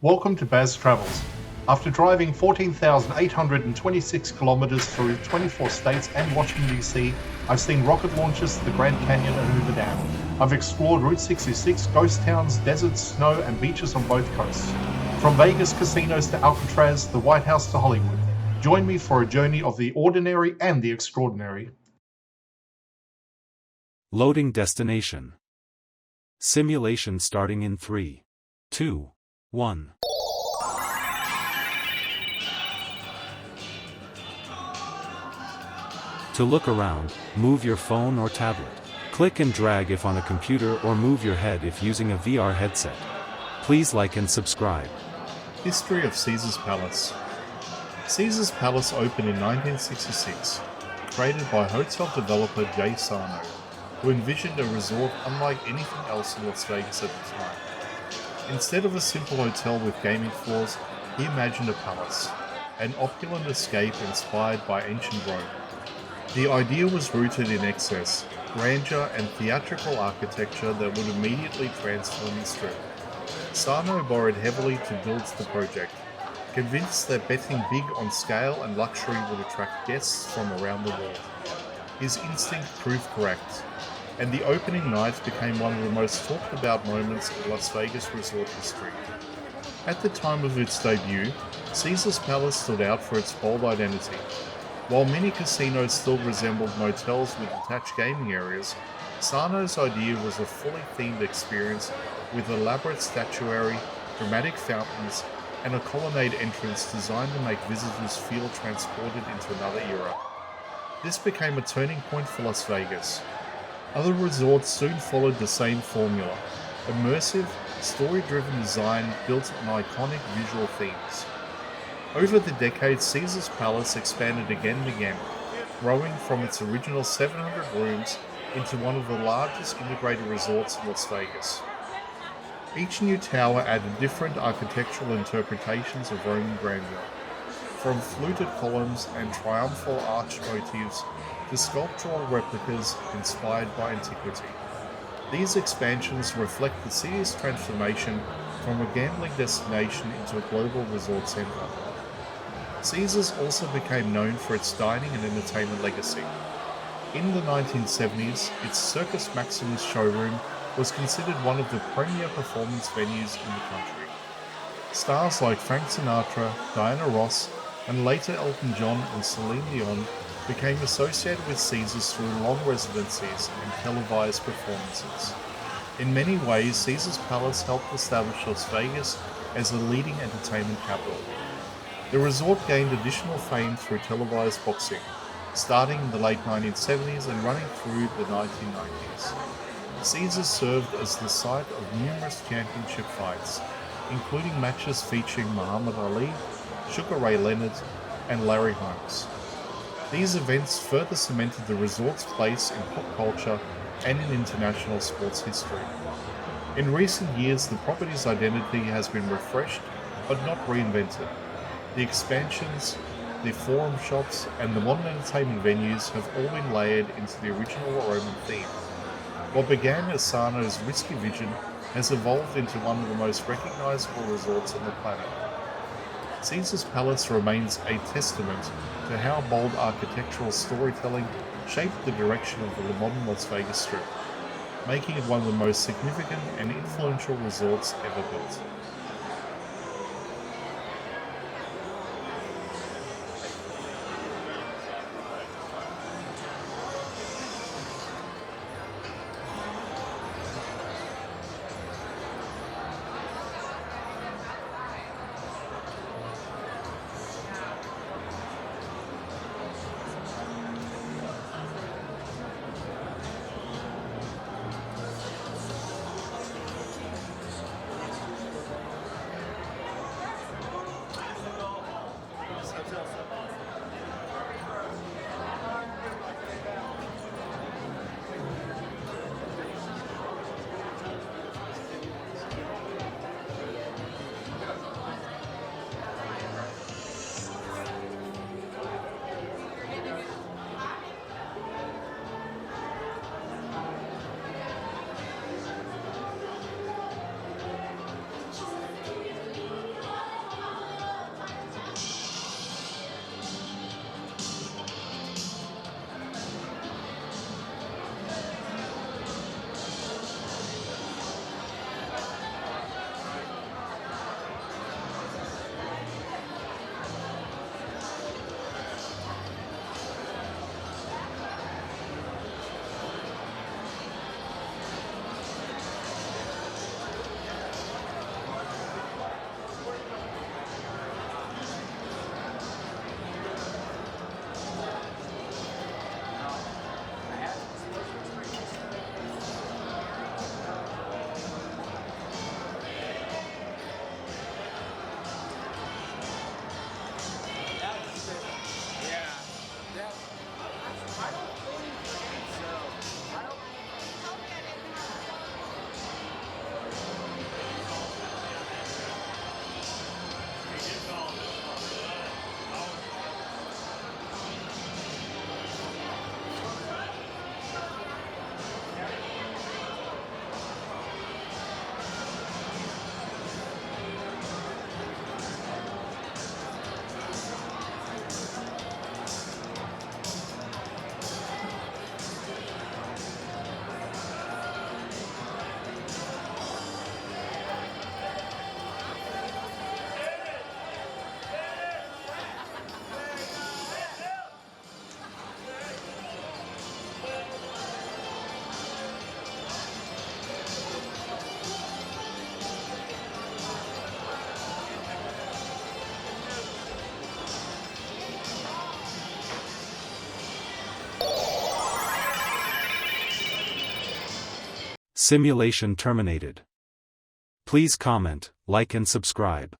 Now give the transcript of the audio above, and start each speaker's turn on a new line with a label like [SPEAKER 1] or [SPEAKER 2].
[SPEAKER 1] Welcome to Baz Travels. After driving 14,826 kilometers through 24 states and Washington, D.C., I've seen rocket launches to the Grand Canyon and Hoover Dam. I've explored Route 66, ghost towns, deserts, snow, and beaches on both coasts. From Vegas casinos to Alcatraz, the White House to Hollywood. Join me for a journey of the ordinary and the extraordinary.
[SPEAKER 2] Loading destination. Simulation starting in 3, 2, 1. To look around, move your phone or tablet. Click and drag if on a computer or move your head if using a VR headset. Please like and subscribe.
[SPEAKER 3] History of Caesar's Palace. Caesar's Palace opened in 1966, created by hotel developer Jay Sarno, who envisioned a resort unlike anything else in Las Vegas at the time. Instead of a simple hotel with gaming floors, he imagined a palace, an opulent escape inspired by ancient Rome. The idea was rooted in excess, grandeur, and theatrical architecture that would immediately transform the Strip. Sarno borrowed heavily to build the project, convinced that betting big on scale and luxury would attract guests from around the world. His instinct proved correct, and the opening night became one of the most talked about moments in Las Vegas resort history. At the time of its debut, Caesar's Palace stood out for its bold identity. While many casinos still resembled motels with attached gaming areas, Sarno's idea was a fully themed experience with elaborate statuary, dramatic fountains, and a colonnade entrance designed to make visitors feel transported into another era. This became a turning point for Las Vegas. Other resorts soon followed the same formula: immersive, story-driven design built on iconic visual themes. Over the decades, Caesar's Palace expanded again and again, growing from its original 700 rooms into one of the largest integrated resorts in Las Vegas. Each new tower added different architectural interpretations of Roman grandeur, from fluted columns and triumphal arch motifs to sculptural replicas inspired by antiquity. These expansions reflect the city's transformation from a gambling destination into a global resort center. Caesars also became known for its dining and entertainment legacy. In the 1970s, its Circus Maximus showroom was considered one of the premier performance venues in the country. Stars like Frank Sinatra, Diana Ross, and later Elton John and Celine Dion became associated with Caesars through long residencies and televised performances. In many ways, Caesar's Palace helped establish Las Vegas as a leading entertainment capital. The resort gained additional fame through televised boxing, starting in the late 1970s and running through the 1990s. Caesars served as the site of numerous championship fights, including matches featuring Muhammad Ali, Sugar Ray Leonard, and Larry Holmes. These events further cemented the resort's place in pop culture and in international sports history. In recent years, the property's identity has been refreshed but not reinvented. The expansions, the forum shops, and the modern entertainment venues have all been layered into the original Roman theme. What began as Sarno's risky vision has evolved into one of the most recognizable resorts on the planet. Caesar's Palace remains a testament to how bold architectural storytelling shaped the direction of the modern Las Vegas Strip, making it one of the most significant and influential resorts ever built.
[SPEAKER 2] Simulation terminated. Please comment, like and subscribe.